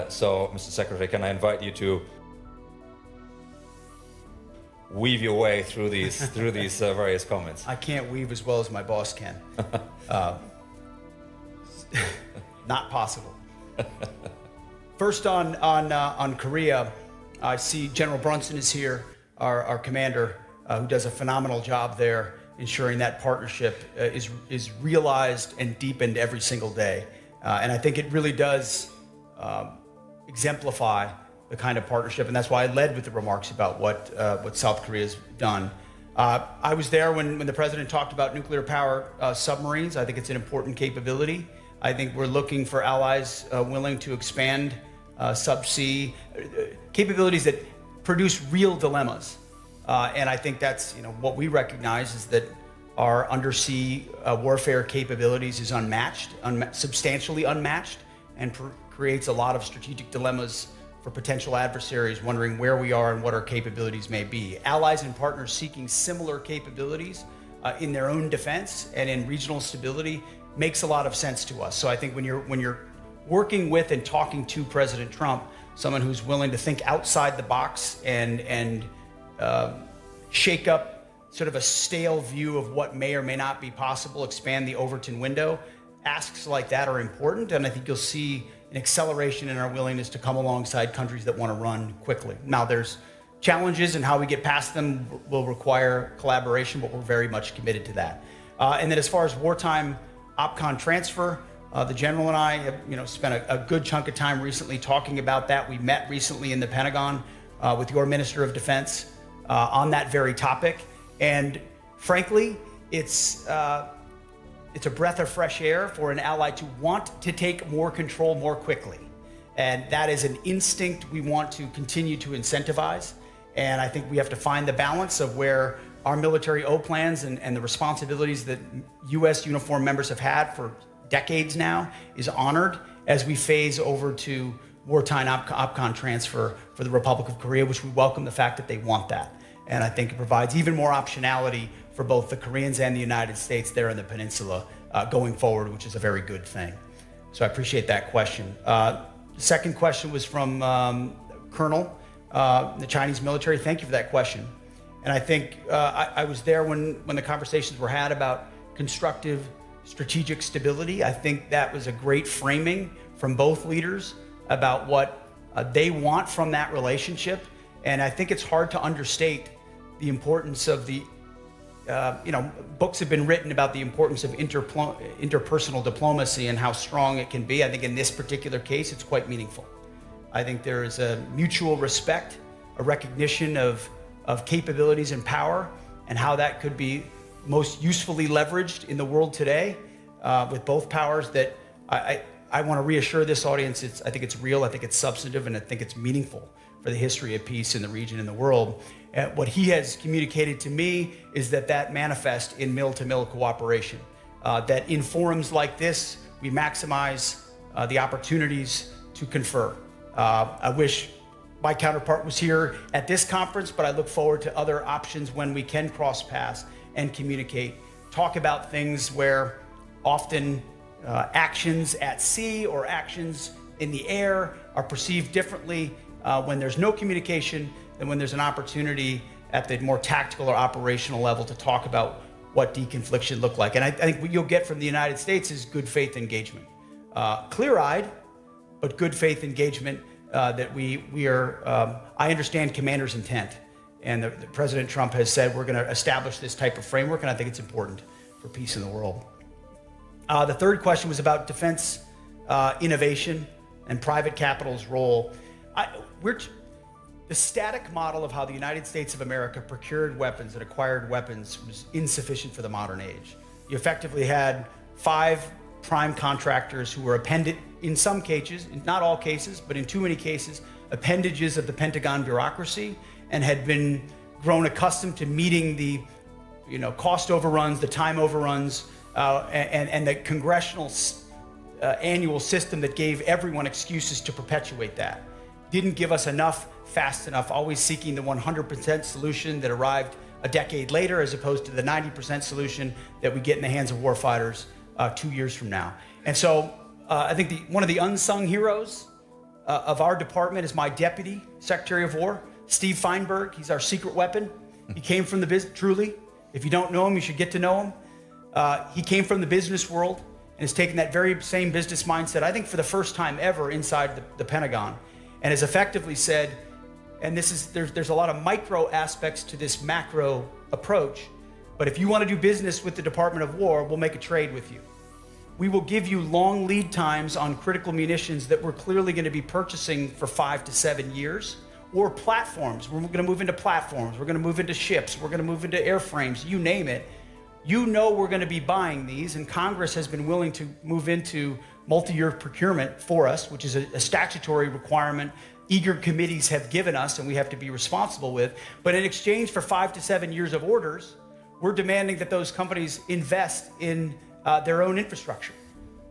[SPEAKER 1] So, Mr. Secretary, can I invite you to weave your way through these various comments?
[SPEAKER 2] I can't weave as well as my boss can. Not possible. First on Korea, I see General Brunson is here, our commander, who does a phenomenal job there, ensuring that partnership is realized and deepened every single day. And I think it really does exemplify the kind of partnership, and that's why I led with the remarks about what South Korea's done. I was there when the president talked about nuclear power submarines. I think it's an important capability. I think we're looking for allies willing to expand subsea capabilities that produce real dilemmas. And I think that's what we recognize is that our undersea warfare capabilities is unmatched, substantially unmatched, and creates a lot of strategic dilemmas for potential adversaries wondering where we are and what our capabilities may be. Allies and partners seeking similar capabilities in their own defense and in regional stability makes a lot of sense to us. So I think when you're working with and talking to President Trump, someone who's willing to think outside the box and shake up sort of a stale view of what may or may not be possible, expand the Overton window, asks like that are important, and I think you'll see an acceleration in our willingness to come alongside countries that want to run quickly. Now, there's challenges and how we get past them will require collaboration, but we're very much committed to that. And then as far as wartime OPCON transfer, the general and I have spent a good chunk of time recently talking about that. We met recently in the Pentagon with your Minister of Defense on that very topic. And frankly, it's a breath of fresh air for an ally to want to take more control more quickly. And that is an instinct we want to continue to incentivize. And I think we have to find the balance of where our military plans and the responsibilities that U.S. uniformed members have had for decades now is honored as we phase over to wartime OPCON transfer for the Republic of Korea, which we welcome the fact that they want that. And I think it provides even more optionality for both the Koreans and the United States there in the peninsula going forward, which is a very good thing. So I appreciate that question. The second question was from Colonel, the Chinese military. Thank you for that question. And I think I was there when the conversations were had about constructive strategic stability. I think that was a great framing from both leaders about what they want from that relationship. And I think it's hard to understate the importance of the, books have been written about the importance of interpersonal diplomacy and how strong it can be. I think in this particular case, it's quite meaningful. I think there is a mutual respect, a recognition of capabilities and power, and how that could be most usefully leveraged in the world today with both powers. That I want to reassure this audience, I think it's real, I think it's substantive, and I think it's meaningful for the history of peace in the region and the world. What he has communicated to me is that manifests in mill-to-mill cooperation, that in forums like this, we maximize the opportunities to confer. I wish my counterpart was here at this conference, but I look forward to other options when we can cross paths and communicate, talk about things where often actions at sea or actions in the air are perceived differently when there's no communication than when there's an opportunity at the more tactical or operational level to talk about what deconfliction looked like. And I think what you'll get from the United States is good faith engagement. Clear-eyed, but good faith engagement that we are, I understand commander's intent. And the President Trump has said we're going to establish this type of framework, and I think it's important for peace in the world. The third question was about defense innovation and private capital's role. The static model of how the United States of America procured weapons and acquired weapons was insufficient for the modern age. You effectively had 5 prime contractors who were appended, in some cases, in not all cases, but in too many cases, appendages of the Pentagon bureaucracy, and had been grown accustomed to meeting the cost overruns, the time overruns, and the congressional annual system that gave everyone excuses to perpetuate that. Didn't give us enough, fast enough, always seeking the 100% solution that arrived a decade later, as opposed to the 90% solution that we get in the hands of warfighters 2 years from now. And so I think one of the unsung heroes of our department is my Deputy Secretary of War, Steve Feinberg. He's our secret weapon. He came from the business, truly. If you don't know him, you should get to know him. He came from the business world and has taken that very same business mindset, I think for the first time ever inside the Pentagon, and has effectively said, and there's a lot of micro aspects to this macro approach, but if you want to do business with the Department of War, we'll make a trade with you. We will give you long lead times on critical munitions that we're clearly going to be purchasing for 5 to 7 years, or platforms. We're going to move into platforms. We're going to move into ships. We're going to move into airframes, you name it. You know we're going to be buying these, and Congress has been willing to move into multi-year procurement for us, which is a statutory requirement eager committees have given us and we have to be responsible with. But in exchange for 5 to 7 years of orders, we're demanding that those companies invest in their own infrastructure.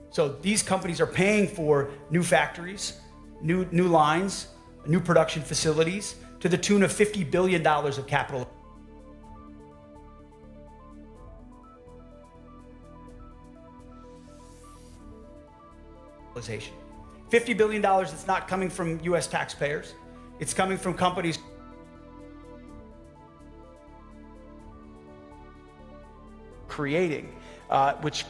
[SPEAKER 2] So these companies are paying for new factories, new lines, new production facilities to the tune of $50 billion of capital. $50 billion that's not coming from U.S. taxpayers. It's coming from companies creating, which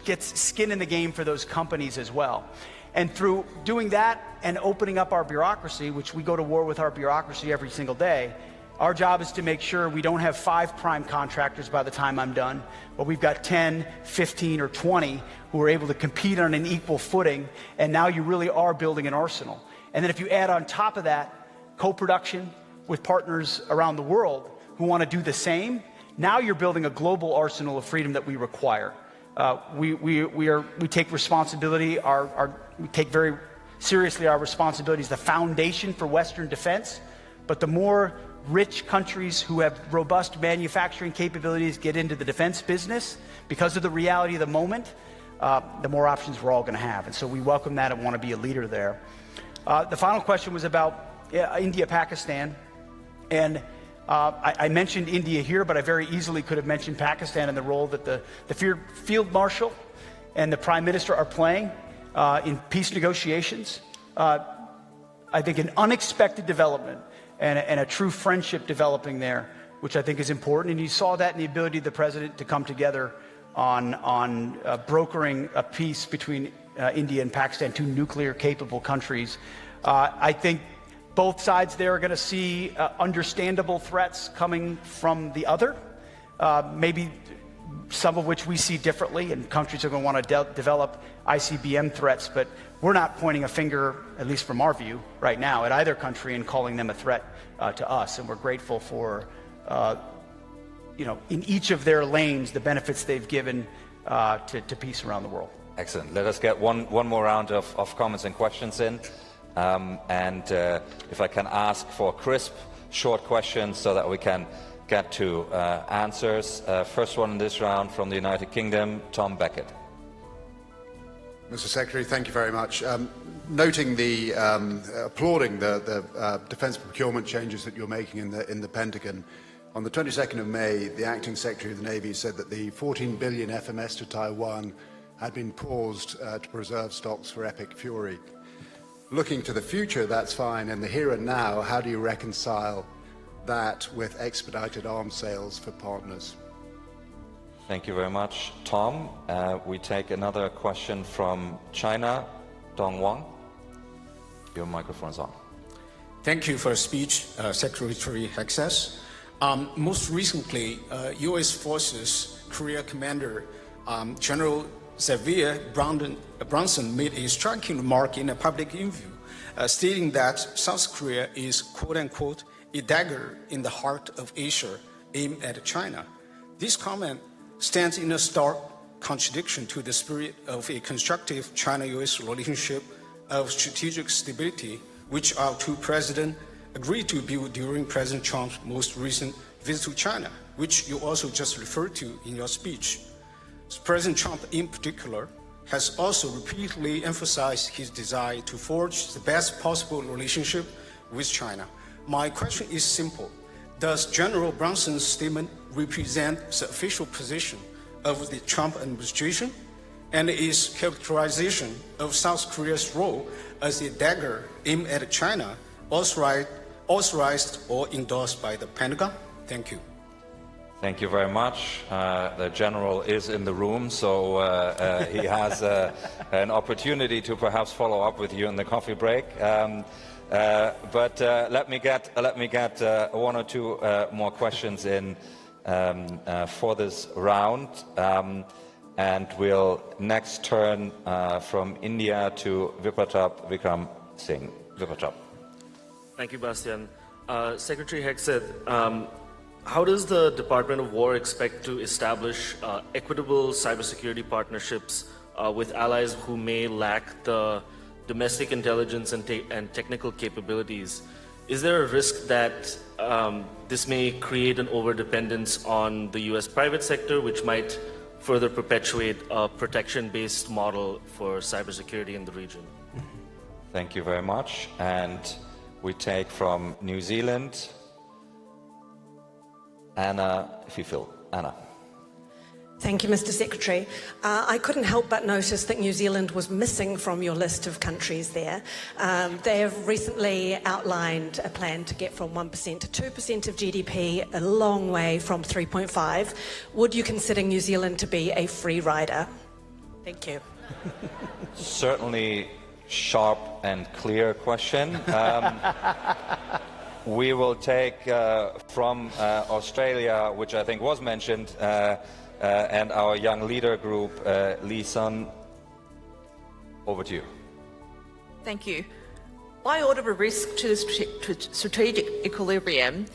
[SPEAKER 2] gets skin in the game for those companies as well. And through doing that and opening up our bureaucracy, which we go to war with our bureaucracy every single day, our job is to make sure we don't have 5 prime contractors by the time I'm done, but we've got 10, 15, or 20 who are able to compete on an equal footing, and now you really are building an arsenal. And then if you add on top of that co-production with partners around the world who want to do the same, now you're building a global arsenal of freedom that we require. We take responsibility, we take very seriously our responsibility as the foundation for Western defense, but the more rich countries who have robust manufacturing capabilities get into the defense business, because of the reality of the moment, the more options we're all going to have. And so we welcome that and want to be a leader there. The final question was about India, Pakistan. And I mentioned India here, but I very easily could have mentioned Pakistan and the role that the Field Marshal and the Prime Minister are playing in peace negotiations. I think an unexpected development and a true friendship developing there, which I think is important. And you saw that in the ability of the president to come together on brokering a peace between India and Pakistan, 2 nuclear-capable countries. I think both sides there are going to see understandable threats coming from the other, maybe some of which we see differently, and countries are going to want to develop ICBM threats, but we're not pointing a finger, at least from our view right now, at either country and calling them a threat to us. And we're grateful for, in each of their lanes, the benefits they've given to peace around the world.
[SPEAKER 1] Excellent. Let us get one more round of comments and questions in. If I can ask for crisp, short questions so that we can get to answers. First one in this round from the United Kingdom, Tom Beckett.
[SPEAKER 8] Mr. Secretary, thank you very much. Noting the, applauding the defence procurement changes that you're making in the Pentagon, on the 22nd of May, the Acting Secretary of the Navy said that the 14 billion FMS to Taiwan had been paused to preserve stocks for Epic Fury. Looking to the future, that's fine. In the here and now, how do you reconcile that with expedited arms sales for partners?
[SPEAKER 1] Thank you very much, Tom. We take another question from China, Dong Wang. Your microphone is on.
[SPEAKER 9] Thank you for the speech, Secretary Hegseth. Most recently, U.S. Forces Korea Commander General Xavier Bronson made a striking remark in a public interview, stating that South Korea is, quote-unquote, a dagger in the heart of Asia aimed at China. This comment stands in a stark contradiction to the spirit of a constructive China-U.S. relationship of strategic stability, which our 2 presidents agreed to build during President Trump's most recent visit to China, which you also just referred to in your speech. President Trump, in particular, has also repeatedly emphasized his desire to forge the best possible relationship with China. My question is simple. Does General Bronson's statement represent the official position of the Trump administration? And is characterization of South Korea's role as a dagger aimed at China authorized or endorsed by the Pentagon? Thank you.
[SPEAKER 1] Thank you very much. The General is in the room, so he has an opportunity to perhaps follow up with you in the coffee break. But let me get 1 or 2 more questions in for this round. And we'll next turn from India to Vikram Singh. Vikram.
[SPEAKER 10] Thank you, Bastian. Secretary Hegseth, how does the Department of War expect to establish equitable cybersecurity partnerships with allies who may lack the domestic intelligence and technical capabilities? Is there a risk that this may create an overdependence on the U.S. private sector, which might further perpetuate a protection-based model for cybersecurity in the region?
[SPEAKER 1] Thank you very much. And we take from New Zealand, Anna, if you feel. Anna.
[SPEAKER 11] Thank you, Mr. Secretary. I couldn't help but notice that New Zealand was missing from your list of countries there. They have recently outlined a plan to get from 1% to 2% of GDP, a long way from 3.5. Would you consider New Zealand to be a free rider? Thank you.
[SPEAKER 1] Certainly sharp and clear question. We will take from Australia, which I think was mentioned, and our young leader group, Lee Sun. Over to you.
[SPEAKER 12] Thank you. By order of risk to strategic equilibrium,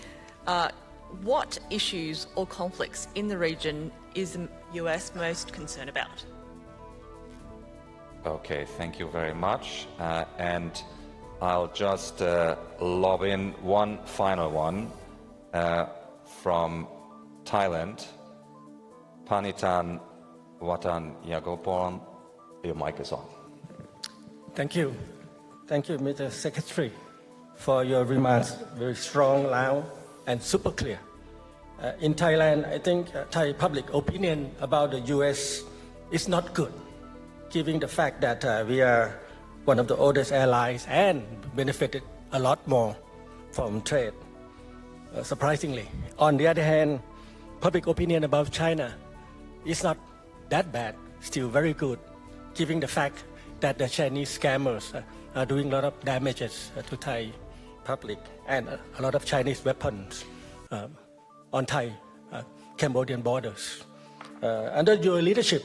[SPEAKER 12] what issues or conflicts in the region is the US most concerned about?
[SPEAKER 1] Okay, thank you very much. And I'll just lob in one final one from Thailand. Panitan Watan Yagoporn, your mic is on.
[SPEAKER 13] Thank you. Thank you, Mr. Secretary, for your remarks. Very strong, loud, and super clear. In Thailand, I think Thai public opinion about the U.S. is not good, given the fact that we are one of the oldest allies and benefited a lot more from trade, surprisingly. On the other hand, public opinion about China is not that bad, still very good, given the fact that the Chinese scammers are doing a lot of damages to Thai public and a lot of Chinese weapons on Thai Cambodian borders. Under your leadership,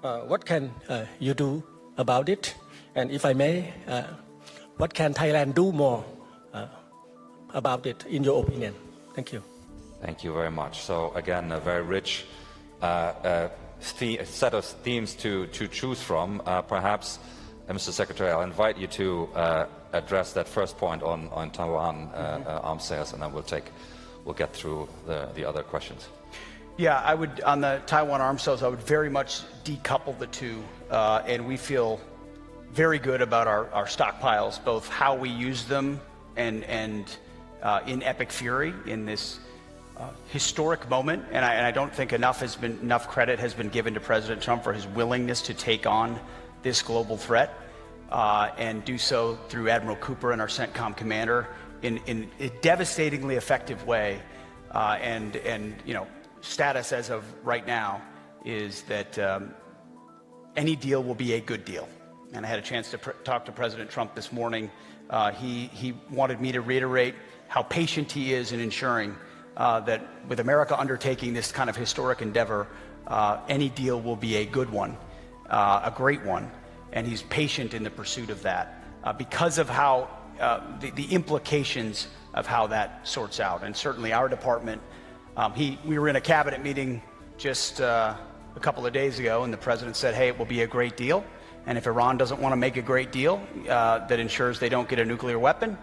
[SPEAKER 13] what can you do about it? And if I may, what can Thailand do more about it, in your opinion? Thank you.
[SPEAKER 1] Thank you very much. So again, a very rich set of themes to choose from. Perhaps, Mr. Secretary, I'll invite you to address that first point on Taiwan arms sales, and then we'll get through the other questions.
[SPEAKER 2] Yeah, I would, on the Taiwan arms sales, I would very much decouple the two, and we feel very good about our stockpiles, both how we use them and in epic fury in this historic moment, and I don't think enough credit has been given to President Trump for his willingness to take on this global threat and do so through Admiral Cooper and our CENTCOM commander in a devastatingly effective way. And you know, status as of right now is that any deal will be a good deal. And I had a chance to talk to President Trump this morning. He wanted me to reiterate how patient he is in ensuring that with America undertaking this kind of historic endeavor, any deal will be a good one, a great one, and he's patient in the pursuit of that because of how the implications of how that sorts out. And certainly our department, we were in a cabinet meeting just a couple of days ago, and the president said, hey, it will be a great deal, and if Iran doesn't want to make a great deal that ensures they don't get a nuclear weapon,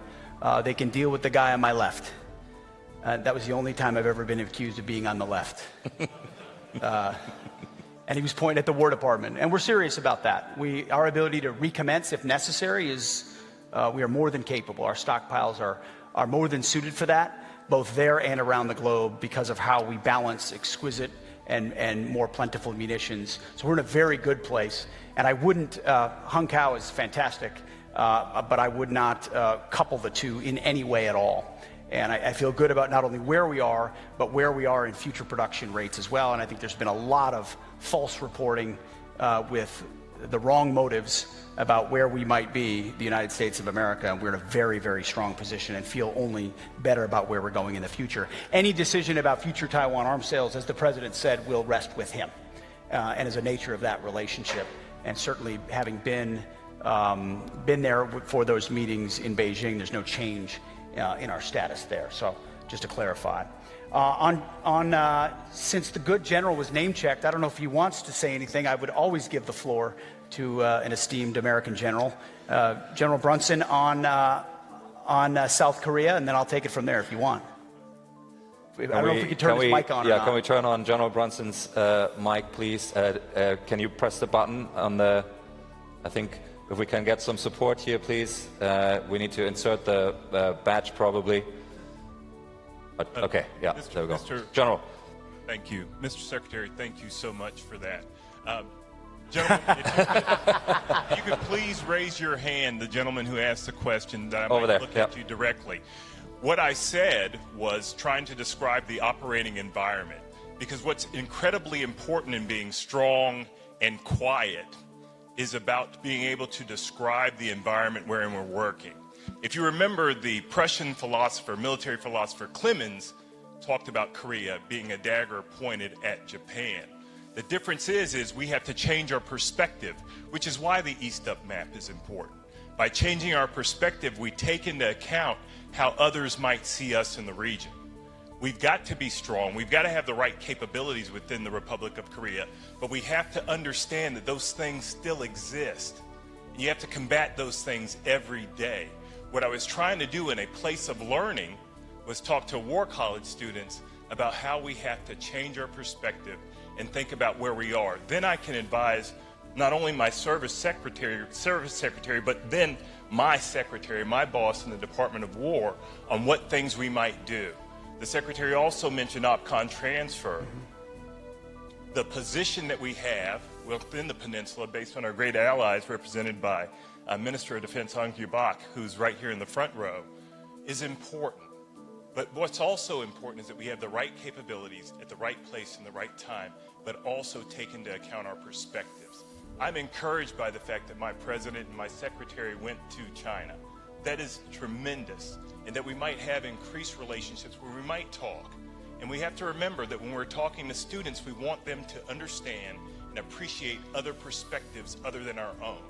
[SPEAKER 2] they can deal with the guy on my left. That was the only time I've ever been accused of being on the left. And he was pointing at the War Department. And we're serious about that. Our ability to recommence if necessary is, we are more than capable. Our stockpiles are more than suited for that, both there and around the globe, because of how we balance exquisite and more plentiful munitions. So we're in a very good place. And I wouldn't, Hung Kao is fantastic, but I would not couple the two in any way at all. And I feel good about not only where we are, but where we are in future production rates as well. And I think there's been a lot of false reporting with the wrong motives about where we might be, the United States of America. And we're in a very, very strong position and feel only better about where we're going in the future. Any decision about future Taiwan arms sales, as the president said, will rest with him and as a nature of that relationship. And certainly having been there for those meetings in Beijing, there's no change in our status there. So just to clarify. Since the good general was name-checked, I don't know if he wants to say anything. I would always give the floor to an esteemed American general. General Brunson on South Korea, and then I'll take it from there if you want. I don't know if we can turn his mic on or not.
[SPEAKER 1] Can we turn on General Brunson's mic, please? Can you press the button on the, I think, if we can get some support here, please. We need to insert the badge, probably. Okay, yeah, there we go. General.
[SPEAKER 14] Thank you. Mr. Secretary, thank you so much for that. Gentlemen, if you could please raise your hand, the gentleman who asked the question, that I might look at you directly. What I said was trying to describe the operating environment, because what's incredibly important in being strong and quiet is about being able to describe the environment wherein we're working. If you remember, the Prussian philosopher, military philosopher Clemens talked about Korea being a dagger pointed at Japan. The difference is we have to change our perspective, which is why the East Up map is important. By changing our perspective, we take into account how others might see us in the region. We've got to be strong. We've got to have the right capabilities within the Republic of Korea, but we have to understand that those things still exist. And you have to combat those things every day. What I was trying to do in a place of learning was talk to War College students about how we have to change our perspective and think about where we are. Then I can advise not only my service secretary, but then my secretary, my boss in the Department of War, on what things we might do. The secretary also mentioned OPCON transfer. The position that we have within the peninsula, based on our great allies represented by Minister of Defense Hong Kyu-bak, who's right here in the front row, is important. But what's also important is that we have the right capabilities at the right place in the right time, but also take into account our perspectives. I'm encouraged by the fact that my president and my secretary went to China. That is tremendous, and that we might have increased relationships where we might talk. And we have to remember that when we're talking to students, we want them to understand and appreciate other perspectives other than our own.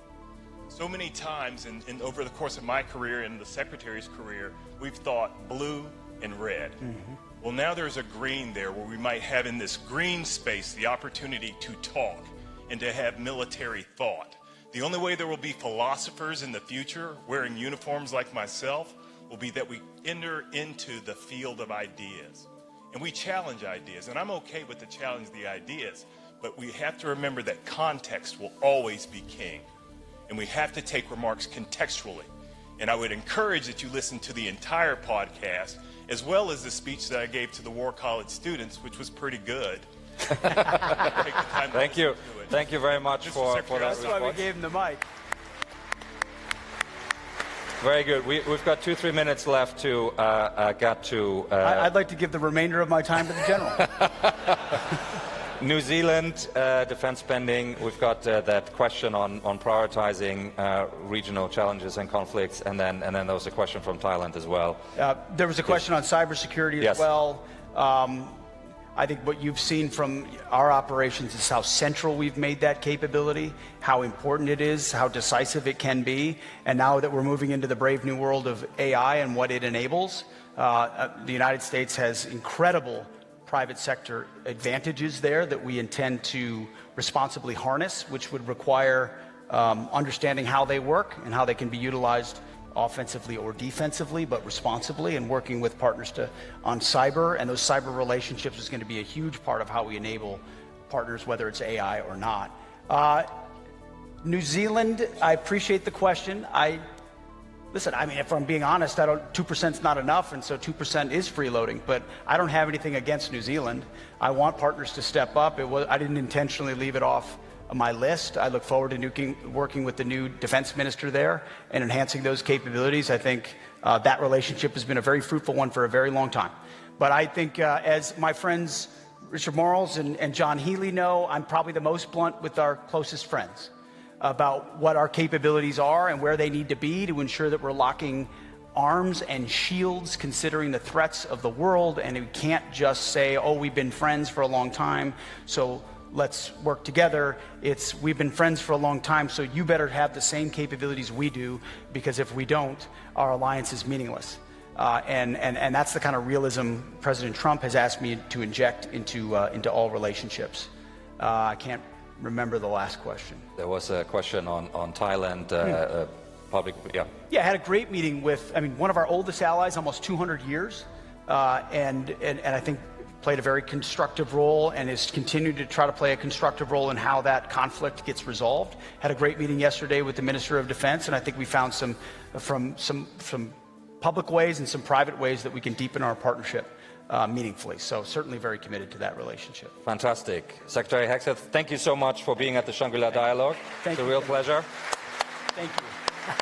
[SPEAKER 14] So many times in over the course of my career and the secretary's career, we've thought blue and red. Well, now there's a green there where we might have in this green space the opportunity to talk and to have military thought. The only way there will be philosophers in the future wearing uniforms like myself will be that we enter into the field of ideas. And we challenge ideas, and I'm okay with the challenge the ideas, but we have to remember that context will always be king. And we have to take remarks contextually. And I would encourage that you listen to the entire podcast, as well as the speech that I gave to the War College students, which was pretty good.
[SPEAKER 1] Thank you. Thank you very much for that
[SPEAKER 2] That's
[SPEAKER 1] response.
[SPEAKER 2] why we gave him the mic.
[SPEAKER 1] Very good. We've got 2-3 minutes left to get to...
[SPEAKER 2] I'd like to give the remainder of my time to the general.
[SPEAKER 1] New Zealand defense spending. We've got that question on prioritizing regional challenges and conflicts, and then there was a question from Thailand as well.
[SPEAKER 2] There was a question on cybersecurity as well. I think what you've seen from our operations is how central we've made that capability, how important it is, how decisive it can be. And now that we're moving into the brave new world of AI and what it enables, the United States has incredible private sector advantages there that we intend to responsibly harness, which would require understanding how they work and how they can be utilized offensively or defensively, but responsibly, and working with partners on cyber. And those cyber relationships is going to be a huge part of how we enable partners, whether it's AI or not. New Zealand, I appreciate the question. Listen, I mean, if I'm being honest, 2% is not enough, and so 2% is freeloading. But I don't have anything against New Zealand. I want partners to step up. I didn't intentionally leave it off my list. I look forward to working with the new defense minister there and enhancing those capabilities. I think that relationship has been a very fruitful one for a very long time. But I think, as my friends Richard Morals and John Healy know, I'm probably the most blunt with our closest friends about what our capabilities are and where they need to be to ensure that we're locking arms and shields considering the threats of the world. And we can't just say, oh, we've been friends for a long time, so let's work together. It's we've been friends for a long time, so you better have the same capabilities we do, because if we don't, our alliance is meaningless. And that's the kind of realism President Trump has asked me to inject into all relationships. I can't remember the last question.
[SPEAKER 1] There was a question on Thailand.
[SPEAKER 2] Yeah, I had a great meeting with, one of our oldest allies, almost 200 years, and I think played a very constructive role and is continuing to try to play a constructive role in how that conflict gets resolved. Had a great meeting yesterday with the Minister of Defense, and I think we found some public ways and some private ways that we can deepen our partnership meaningfully. So certainly very committed to that relationship.
[SPEAKER 1] Fantastic. Secretary Hegseth, thank you so much for being at the Shangri-La Dialogue. It's a real pleasure.
[SPEAKER 2] Thank you.